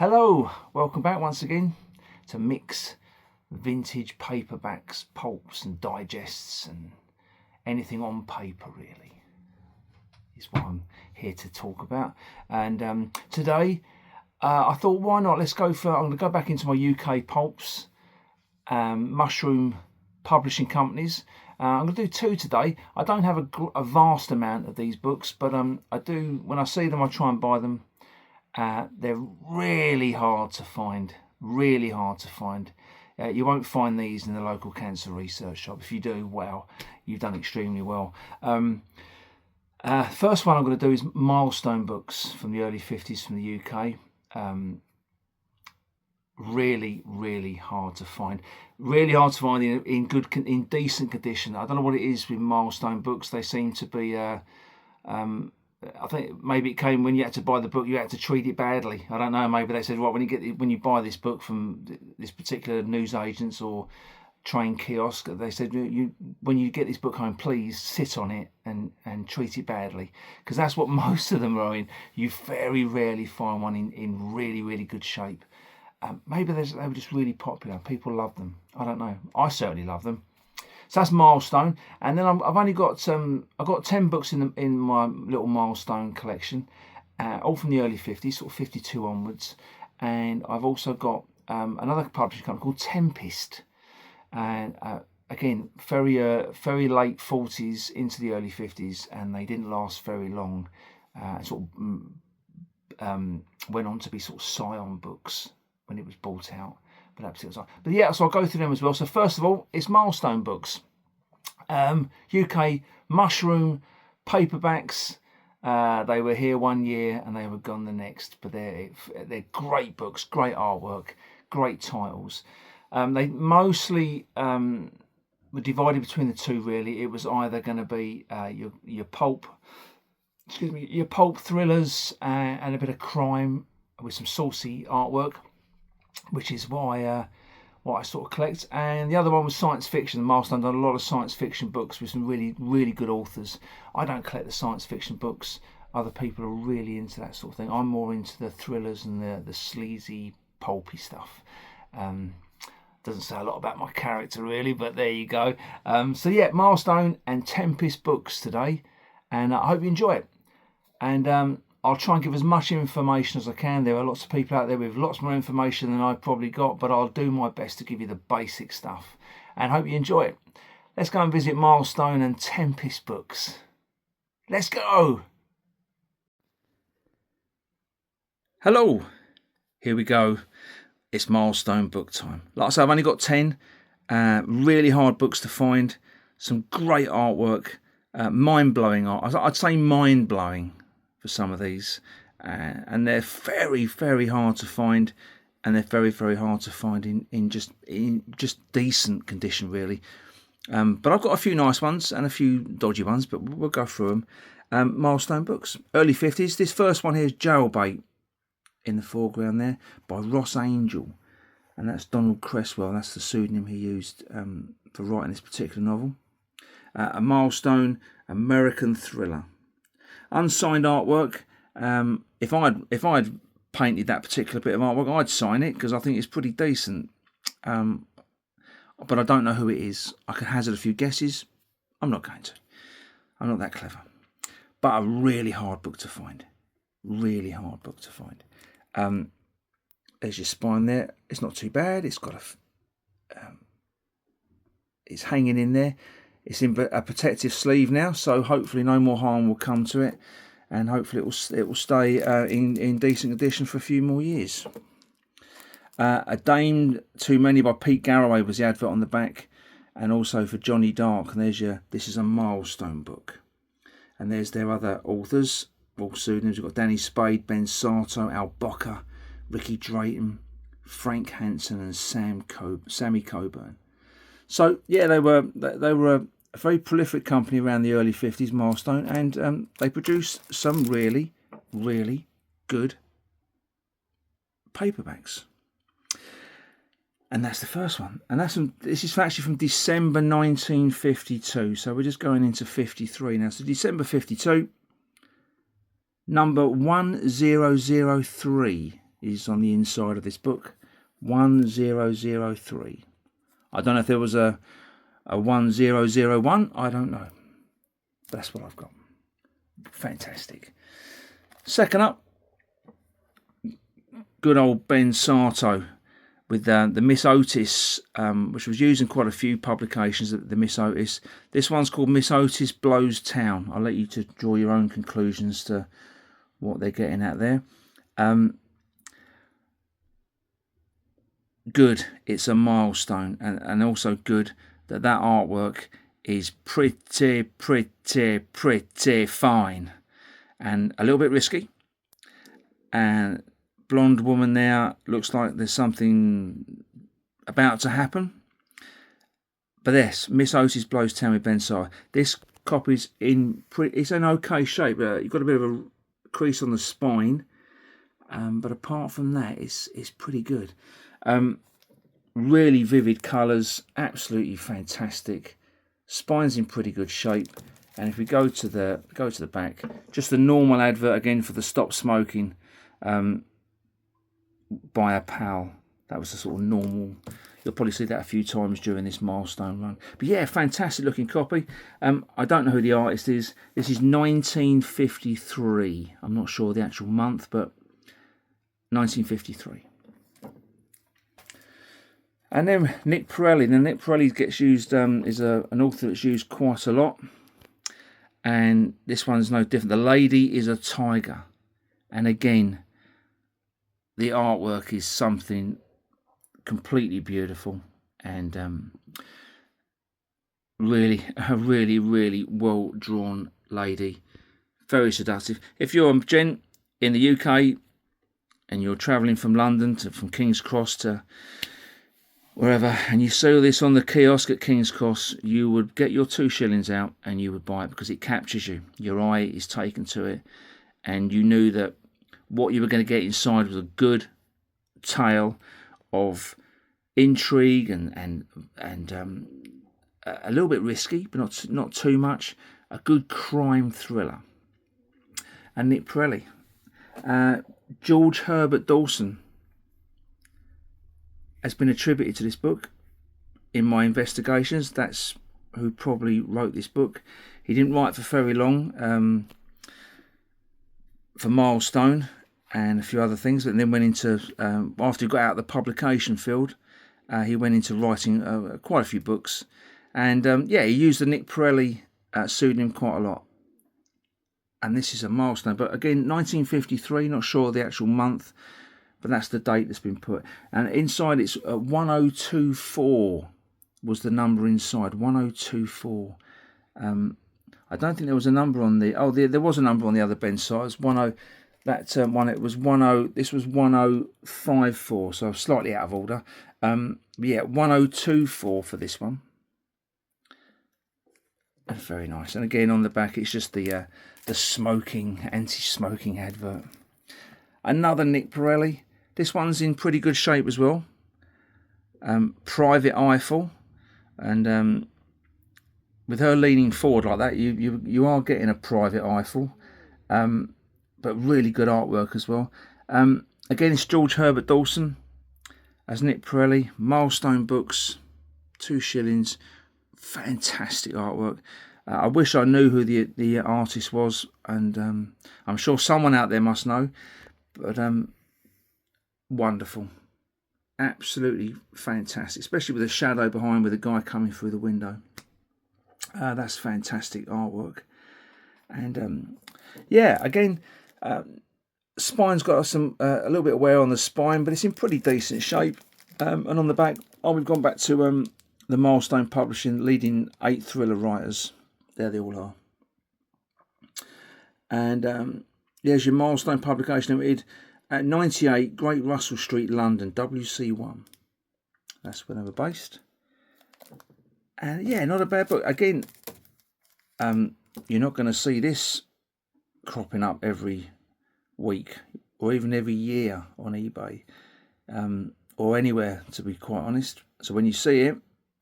Hello, welcome back once again to Mick's vintage paperbacks, pulps and digests and anything on paper really is what I'm here to talk about. And today I thought, why not, I'm going to go back into my UK pulps, mushroom publishing companies. I'm going to do two today. I don't have a vast amount of these books, but I do, when I see them I try and buy them. They're really hard to find, you won't find these in the local cancer research shop. If you do, well, you've done extremely well. First one I'm going to do is Milestone Books from the early 50s from the UK. Really hard to find. Really hard to find in decent condition. I don't know what it is with Milestone Books. They seem to be I think maybe it came when you had to buy the book, you had to treat it badly. I don't know. Maybe they said, right, when you buy this book from this particular news agents or train kiosk, they said, when you get this book home, please sit on it and treat it badly, because that's what most of them are in. You very rarely find one in really good shape. Maybe they were just really popular. People love them. I don't know. I certainly love them. So that's Milestone, and then I've only got I've got 10 books in my little Milestone collection, all from the early 50s, sort of 52 onwards, and I've also got another publishing company called Tempest, and again very late 40s into the early 50s, and they didn't last very long. Sort of went on to be sort of Scion Books when it was bought out. But yeah, so I'll go through them as well. So first of all, it's Milestone Books, UK mushroom paperbacks. They were here one year and they were gone the next. But they're great books, great artwork, great titles. They mostly were divided between the two. Really, it was either going to be your pulp thrillers and a bit of crime with some saucy artwork, which is why what I sort of collect. And the other one was science fiction. Milestone done a lot of science fiction books with some really good authors. I don't collect the science fiction books. Other people are really into that sort of thing. I'm more into the thrillers and the sleazy, pulpy stuff. Doesn't say a lot about my character really, but there you go. So yeah, Milestone and Tempest Books today, and I hope you enjoy it. And I'll try and give as much information as I can. There are lots of people out there with lots more information than I've probably got, but I'll do my best to give you the basic stuff, and hope you enjoy it. Let's go and visit Milestone and Tempest Books. Let's go! Hello, here we go. It's Milestone book time. Like I said, I've only got 10 really hard books to find. Some great artwork, mind-blowing art. I'd say mind-blowing for some of these, and they're very hard to find, and they're very hard to find in just decent condition really. But I've got a few nice ones and a few dodgy ones, but we'll go through them. Milestone Books, early 50s. This first one here is Jailbait in the foreground there, by Ross Angell, and that's Donald Cresswell. That's the pseudonym he used for writing this particular novel. A Milestone American thriller. Unsigned artwork. If I'd painted that particular bit of artwork, I'd sign it because I think it's pretty decent. But I don't know who it is. I can hazard a few guesses. I'm not going to. I'm not that clever. But a really hard book to find. Really hard book to find. There's your spine there. It's not too bad. It's got it's hanging in there. It's in a protective sleeve now, so hopefully no more harm will come to it, and hopefully it will stay in decent condition for a few more years. A Dame Too Many by Pete Garraway was the advert on the back, and also for Johnny Dark. And this is a Milestone book, and there's their other authors, all pseudonyms. We've got Danny Spade, Ben Sato, Al Boca, Ricky Drayton, Frank Hansen, and Sammy Coburn. So yeah, they were a very prolific company around the early 50s, Milestone, and they produced some really good paperbacks. And that's the first one. And this is actually from December 1952. So we're just going into 53 now. So December 52, number 1003 is on the inside of this book. 1003. I don't know if there was a 1001. I don't know. That's what I've got. Fantastic. Second up, good old Ben Sarto with the Miss Otis, which was used in quite a few publications, the Miss Otis. This one's called Miss Otis Blows Town. I'll let you to draw your own conclusions to what they're getting at there. Good, it's a milestone, and also good that artwork is pretty fine, and a little bit risky. And blonde woman there, looks like there's something about to happen. But yes, Miss Otis Blows Town with Ben Sarto. This copy's it's in okay shape. You've got a bit of a crease on the spine, but apart from that, it's pretty good. Really vivid colours, absolutely fantastic. Spine's in pretty good shape, and if we go to the back, just the normal advert again for the Stop Smoking by a pal. That was the sort of normal. You'll probably see that a few times during this milestone run. But yeah, fantastic looking copy. I don't know who the artist is. This is 1953. I'm not sure the actual month, but 1953. And then Nick Pirelli. Now Nick Pirelli gets used, is an author that's used quite a lot. And this one's no different. The Lady is a Tiger. And again, the artwork is something completely beautiful, and really well drawn lady, very seductive. If you're a gent in the UK and you're travelling from London from King's Cross to wherever, and you saw this on the kiosk at King's Cross, you would get your 2 shillings out and you would buy it, because it captures you. Your eye is taken to it, and you knew that what you were going to get inside was a good tale of intrigue and a little bit risky, but not too much. A good crime thriller. And Nick Pirelli, George Herbert Dawson has been attributed to this book in my investigations. That's who probably wrote this book. He didn't write for very long, for Milestone and a few other things, but then went into, after he got out of the publication field, he went into writing quite a few books. And yeah, he used the Nick Pirelli pseudonym quite a lot. And this is a milestone. But again, 1953, not sure the actual month, but that's the date that's been put. And inside it's 1024 was the number inside, 1024. I don't think there was a number on the, there was a number on the other Ben side. It's 10, that one, it was 10, this was 1054, so slightly out of order. Yeah, 1024 for this one. And very nice. And again, on the back, it's just the smoking, anti-smoking advert. Another Nick Pirelli. This one's in pretty good shape as well. Private Eiffel, and with her leaning forward like that, you are getting a Private Eiffel, but really good artwork as well. Again, it's George Herbert Dawson as Nick Pirelli. Milestone Books, 2 shillings. Fantastic artwork. I wish I knew who the artist was, and I'm sure someone out there must know. But wonderful, absolutely fantastic, especially with the shadow behind with the guy coming through the window. That's fantastic artwork. And yeah, again, spine's got some a little bit of wear on the spine, but it's in pretty decent shape. And on the back, we've gone back to the Milestone Publishing leading 8 thriller writers. There they all are. And there's your Milestone Publication Limited at 98 Great Russell Street, London, WC1. That's where they were based. And yeah, not a bad book. Again, you're not going to see this cropping up every week or even every year on eBay, or anywhere, to be quite honest. So when you see it,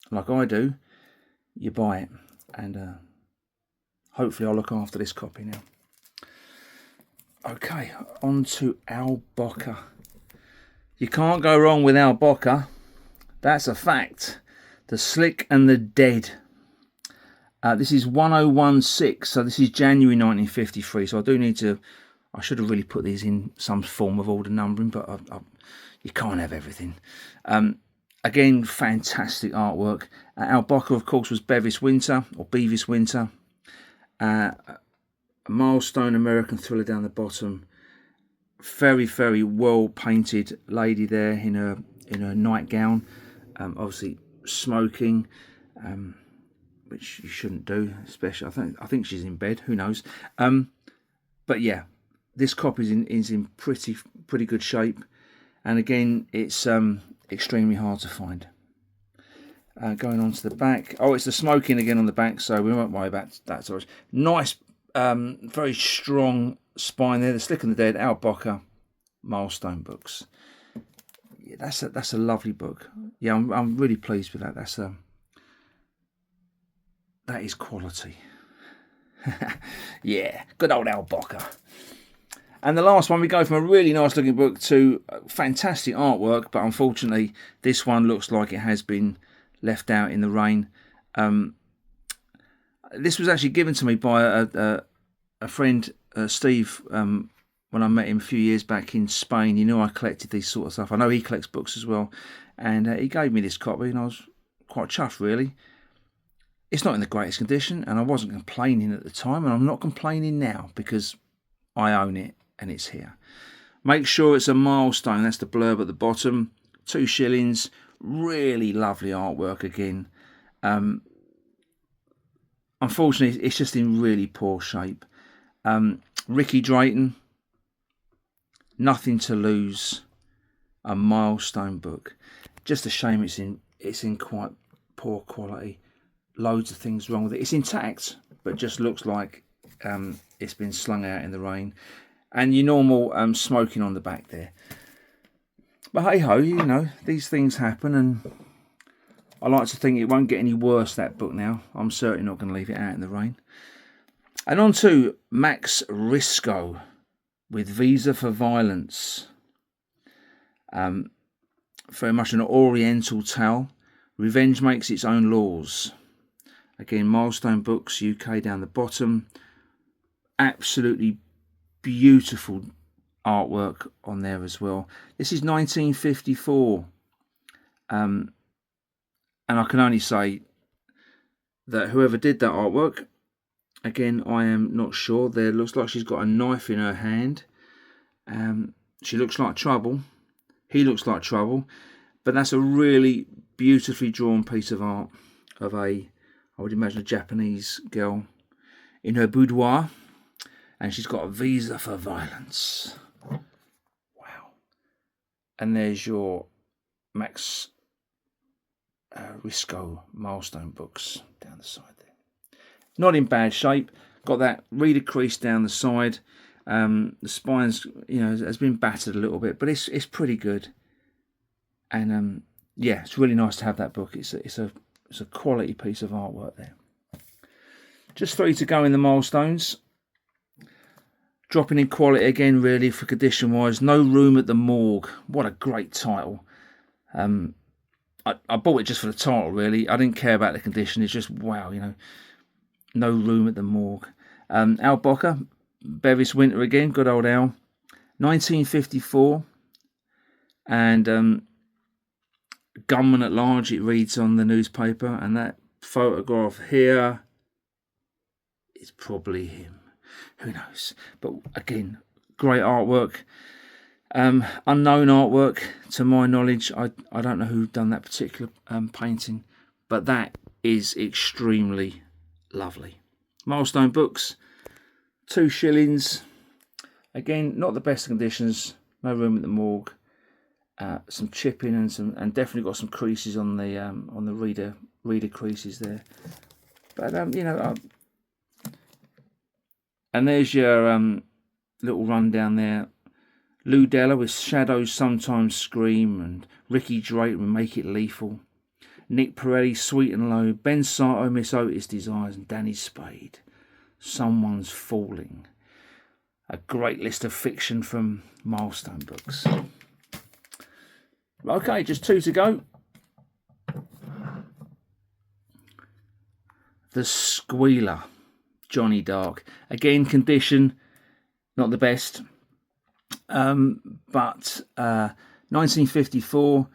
like I do, you buy it. And hopefully I'll look after this copy now. Okay, on to Al Boca. You can't go wrong with Al Boca. That's a fact. The Slick and the Dead. This is 1016, so this is January 1953. So I should have really put these in some form of order numbering, but you can't have everything. Again, fantastic artwork. Al Boca, of course, was Bevis Winter, or Beavis Winter. A Milestone American thriller down the bottom. Very, very well painted lady there in her nightgown, obviously smoking, which you shouldn't do, especially I think she's in bed. Who knows? But yeah, this copy is in pretty good shape, and again, it's extremely hard to find. Going on to the back. Oh, it's the smoking again on the back, so we won't worry about that. So nice, very strong spine there. The Slick and the Dead, Al Boca, Milestone Books. Yeah, that's a lovely book. Yeah, I'm really pleased with that. That is quality. Yeah, good old Al Boca. And the last one, we go from a really nice looking book to fantastic artwork, but unfortunately this one looks like it has been left out in the rain. This was actually given to me by a friend, Steve, when I met him a few years back in Spain. He knew I collected these sort of stuff. I know he collects books as well, and he gave me this copy, and I was quite chuffed, really. It's not in the greatest condition, and I wasn't complaining at the time, and I'm not complaining now because I own it and it's here. Make sure it's a Milestone. That's the blurb at the bottom. 2 shillings. Really lovely artwork again. Unfortunately, it's just in really poor shape. Ricky Drayton, Nothing to Lose, a Milestone book. Just a shame it's in quite poor quality. Loads of things wrong with it. It's intact, but just looks like it's been slung out in the rain. And your normal smoking on the back there. But hey ho, you know, these things happen, and I like to think it won't get any worse, that book now. I'm certainly not going to leave it out in the rain. And on to Max Risco with Visa for Violence. Very much an oriental tale. Revenge makes its own laws. Again, Milestone Books UK down the bottom. Absolutely beautiful artwork on there as well. This is 1954. And I can only say that whoever did that artwork, again, I am not sure. There looks like she's got a knife in her hand. She looks like trouble. He looks like trouble. But that's a really beautifully drawn piece of art of I would imagine, a Japanese girl in her boudoir. And she's got a visa for violence. Wow. And there's your Max Risco Milestone Books down the side there. Not in bad shape. Got that reader crease down the side. The spine's, you know, has been battered a little bit, but it's pretty good. And yeah, it's really nice to have that book. It's a quality piece of artwork there. Just 3 to go in the Milestones. Dropping in quality again, really, for condition wise. No Room at the Morgue. What a great title. I bought it just for the title, really. I didn't care about the condition. It's just, wow, you know. No Room at the Morgue. Al Boca, Bevis Winter again, good old Al. 1954. And Gunman at Large, it reads on the newspaper. And that photograph here is probably him. Who knows? But again, great artwork. Unknown artwork to my knowledge. I don't know who done that particular painting, but that is extremely lovely. Milestone Books, 2 shillings. Again, not the best conditions. No Room at the Morgue. Some chipping and definitely got some creases on the reader creases there. But you know. And there's your little rundown there. Lou Della with Shadows Sometimes Scream, and Ricky Drayton with Make It Lethal. Nick Pirelli, Sweet and Low. Ben Sato, Miss Otis Desires, and Danny Spade, Someone's Falling. A great list of fiction from Milestone Books. Okay, just 2 to go. The Squealer, Johnny Dark. Again, condition not the best, but 1954.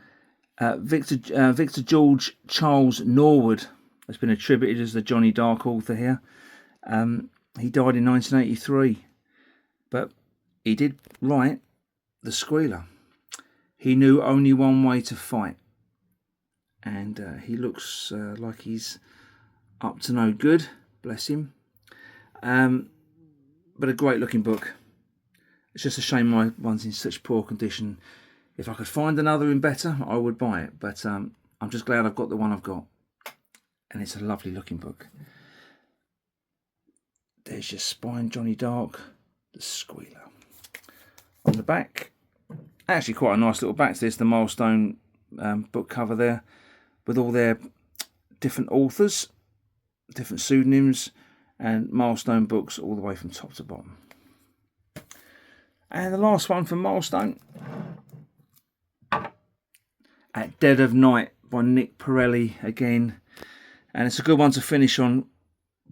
Victor George Charles Norwood has been attributed as the Johnny Dark author here. He died in 1983, but he did write The Squealer. He knew only one way to fight, and he looks like he's up to no good, bless him. But a great looking book. It's just a shame my one's in such poor condition. If I could find another in better, I would buy it, but I'm just glad I've got the one I've got, and it's a lovely looking book. There's your spine, Johnny Dark, The Squealer. On the back, actually quite a nice little back to this, the Milestone book cover there, with all their different authors, different pseudonyms, and Milestone books all the way from top to bottom. And the last one from Milestone, At Dead of Night by Nick Pirelli again, and it's a good one to finish on.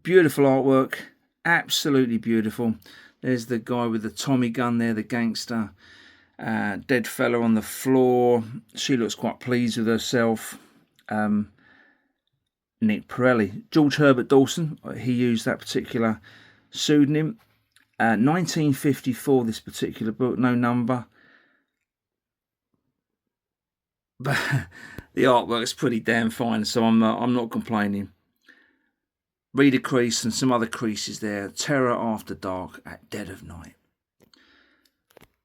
Beautiful artwork, absolutely beautiful. There's the guy with the Tommy gun there, the gangster. Dead fella on the floor. She looks quite pleased with herself. Nick Pirelli. George Herbert Dawson, he used that particular pseudonym. 1954, this particular book, no number. But the artwork's pretty damn fine, so I'm not complaining. Reader crease and some other creases there. Terror After Dark, At Dead of Night.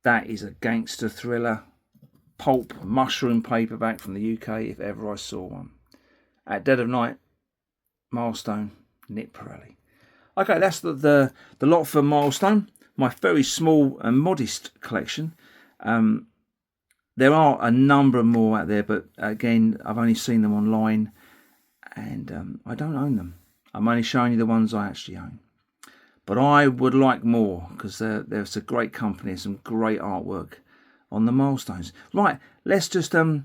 That is a gangster thriller, pulp mushroom paperback from the UK, if ever I saw one. At Dead of Night, Milestone, Nick Pirelli. Okay, that's the lot for Milestone. My very small and modest collection. There are a number more out there, but again, I've only seen them online, and I don't own them. I'm only showing you the ones I actually own. But I would like more, because there's a great company, some great artwork on the Milestones. Right, let's just a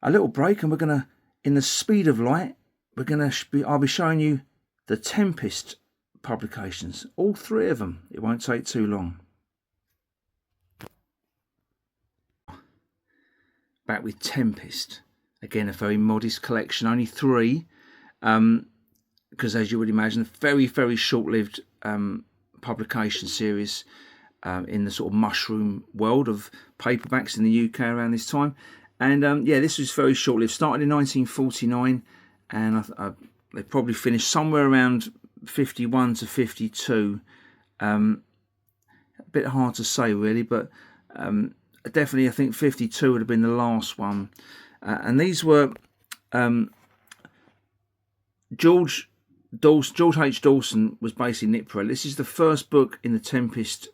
little break, and we're gonna, in the speed of light, I'll be showing you the Tempest publications, all 3 of them. It won't take too long. Back with Tempest. Again, a very modest collection, only 3. Because as you would imagine, a very, very short-lived publication series in the sort of mushroom world of paperbacks in the UK around this time. And yeah, this was very short-lived. Started in 1949, and they probably finished somewhere around 51 to 52. A bit hard to say, really, but definitely I think 52 would have been the last one. And these were George H. Dawson was basically Nick Pirelli. This is the first book in the Tempest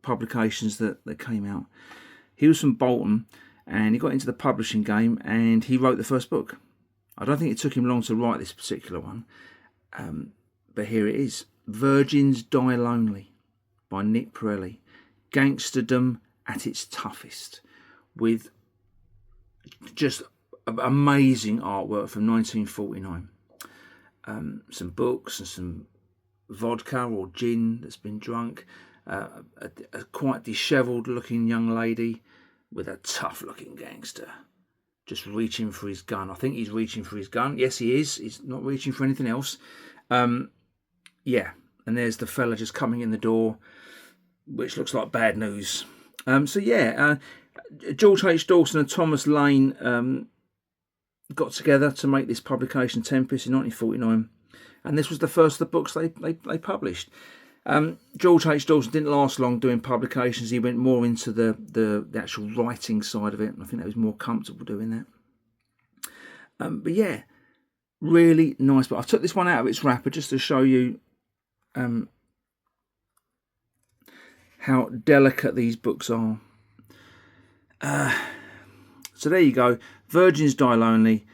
publications that came out. He was from Bolton, and he got into the publishing game, and he wrote the first book. I don't think it took him long to write this particular one, but here it is. Virgins Die Lonely by Nick Pirelli. Gangsterdom at its toughest, with just amazing artwork from 1949. Some books and some vodka or gin that's been drunk. A quite dishevelled looking young lady with a tough looking gangster just reaching for his gun. I think he's reaching for his gun. Yes, he is. He's not reaching for anything else. Yeah, and there's the fella just coming in the door, which looks like bad news. So yeah, George H. Dawson and Thomas Lane got together to make this publication Tempest in 1949, and this was the first of the books they published. George H. Dawson didn't last long doing publications. He went more into the actual writing side of it, and I think he was more comfortable doing that. But yeah, really nice. But I took this one out of its wrapper just to show you how delicate these books are. So there you go. Virgins Die Lonely,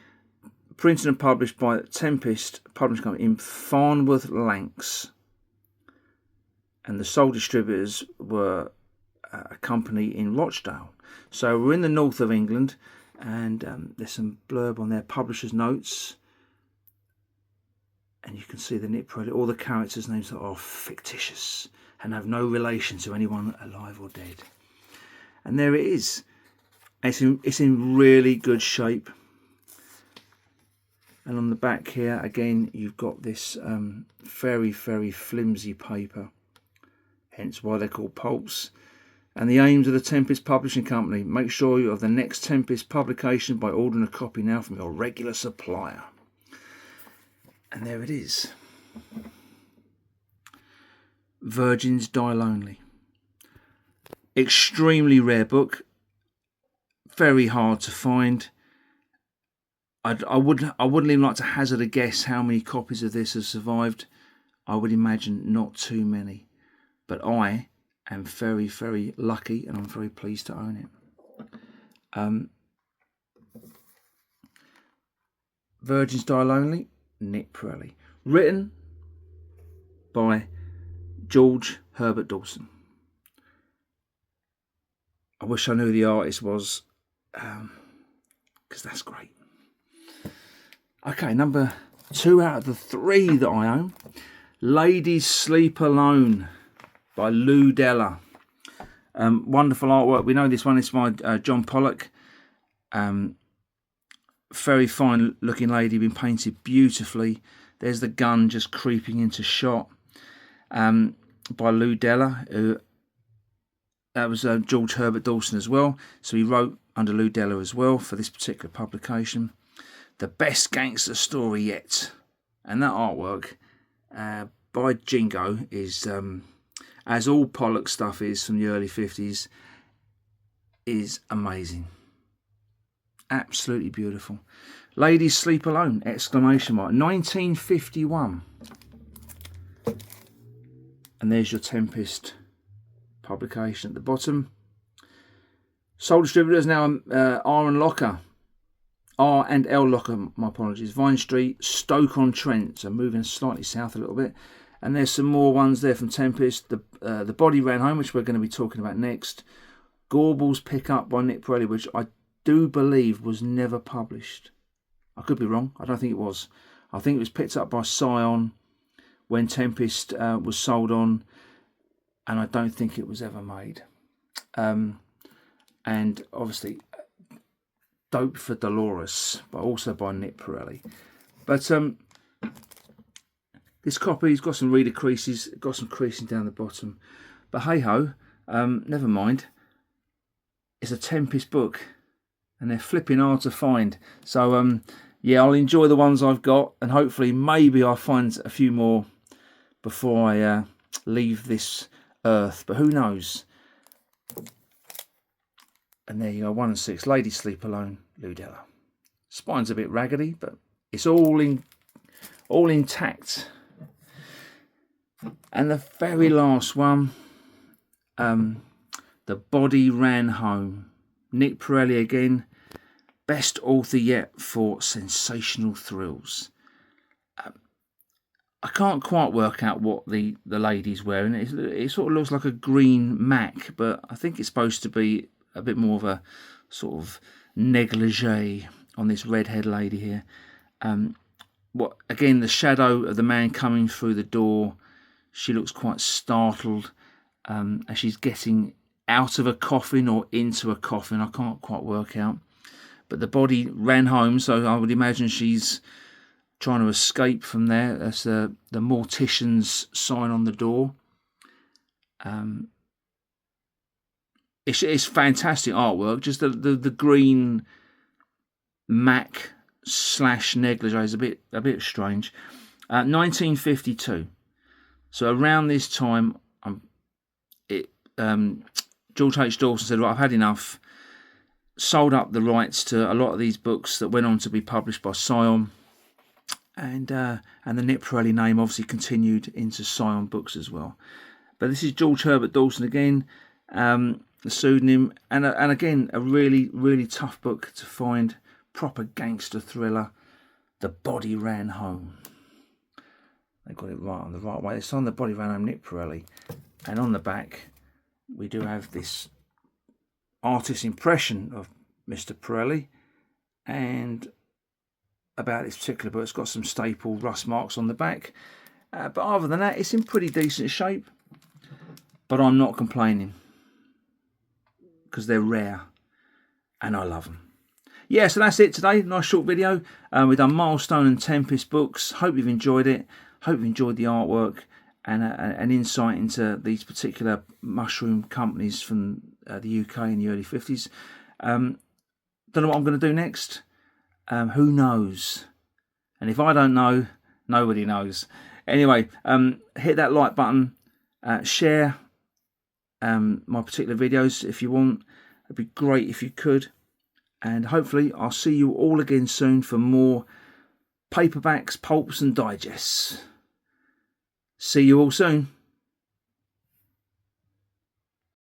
printed and published by Tempest Publishing Company in Farnworth Lancs. And the sole distributors were a company in Rochdale. So we're in the north of England, And there's some blurb on there, publisher's notes. And you can see the Nick Pirelli, all the characters' names are fictitious and have no relation to anyone alive or dead. And there it is. It's in really good shape. And on the back here, again, you've got this very, very flimsy paper. Hence why they're called pulps. And the aims of the Tempest Publishing Company. Make sure you have the next Tempest publication by ordering a copy now from your regular supplier. And there it is. Virgins Die Lonely. Extremely rare book. Very hard to find. I wouldn't even like to hazard a guess how many copies of this have survived. I would imagine not too many. But I am very, very lucky and I'm very pleased to own it. Virgins Die Lonely, Nick Pirelli. Written by George Herbert Dawson. I wish I knew who the artist was, because that's great. Okay, number 2 out of the 3 that I own. Ladies Sleep Alone by Lou Della. Wonderful artwork. We know this one is by John Pollock. Very fine looking lady, been painted beautifully. There's the gun just creeping into shot. By Lou Della. That was George Herbert Dawson as well. So he wrote under Lou Della as well for this particular publication. The best gangster story yet. And that artwork by Jingo is, as all Pollock stuff is from the early 50s, is amazing. Absolutely beautiful. Ladies Sleep Alone, exclamation mark. 1951. And there's your Tempest publication at the bottom. Sole distributors now R&L Locker, my apologies. Vine Street, Stoke-on-Trent. So moving slightly south a little bit. And there's some more ones there from Tempest. The Body Ran Home, which we're going to be talking about next. Gorbals Pickup by Nick Pirelli, which I do believe was never published. I could be wrong. I don't think it was. I think it was picked up by Scion when Tempest was sold on, and I don't think it was ever made. And obviously, Dope for Dolores, but also by Nick Pirelli. But this copy's got some reader creases, got some creasing down the bottom. But hey ho, never mind. It's a Tempest book, and they're flipping hard to find. So yeah, I'll enjoy the ones I've got, and hopefully maybe I'll find a few more before I leave this earth. But who knows? And there you go, 1 and 6. Ladies Sleep Alone, Lou Della. Spine's a bit raggedy, but it's all intact. And the very last one, The Body Ran Home. Nick Pirelli again. Best author yet for sensational thrills. I can't quite work out what the lady's wearing. It sort of looks like a green Mac, but I think it's supposed to be a bit more of a sort of negligee on this redhead lady here. Again, the shadow of the man coming through the door. She looks quite startled as she's getting out of a coffin or into a coffin. I can't quite work out. But the body ran home, so I would imagine she's trying to escape from there. That's the mortician's sign on the door. It's fantastic artwork. Just the green Mac / negligee is a bit strange. 1952. So around this time, George H. Dawson said, "Right, I've had enough." Sold up the rights to a lot of these books that went on to be published by Scion, and the Nick Pirelli name obviously continued into Scion Books as well. But this is George Herbert Dawson again, the pseudonym, and again a really, really tough book to find. Proper gangster thriller. The Body Ran Home. They got it right on the right way. It's on The Body Ran Home, Nick Pirelli, and on the back we do have this artist's impression of Mr. Pirelli, and about this particular book. It's got some staple rust marks on the back. But other than that, it's in pretty decent shape. But I'm not complaining, because they're rare and I love them. Yeah, so that's it today. Nice short video. We've done Milestone and Tempest Books. Hope you've enjoyed it. Hope you've enjoyed the artwork and an insight into these particular mushroom companies from the UK in the early 50s. Don't know what I'm going to do next. Who knows? And if I don't know, nobody knows. Anyway, hit that like button. Share my particular videos if you want. It'd be great if you could. And hopefully I'll see you all again soon for more paperbacks, pulps and digests. See you all soon.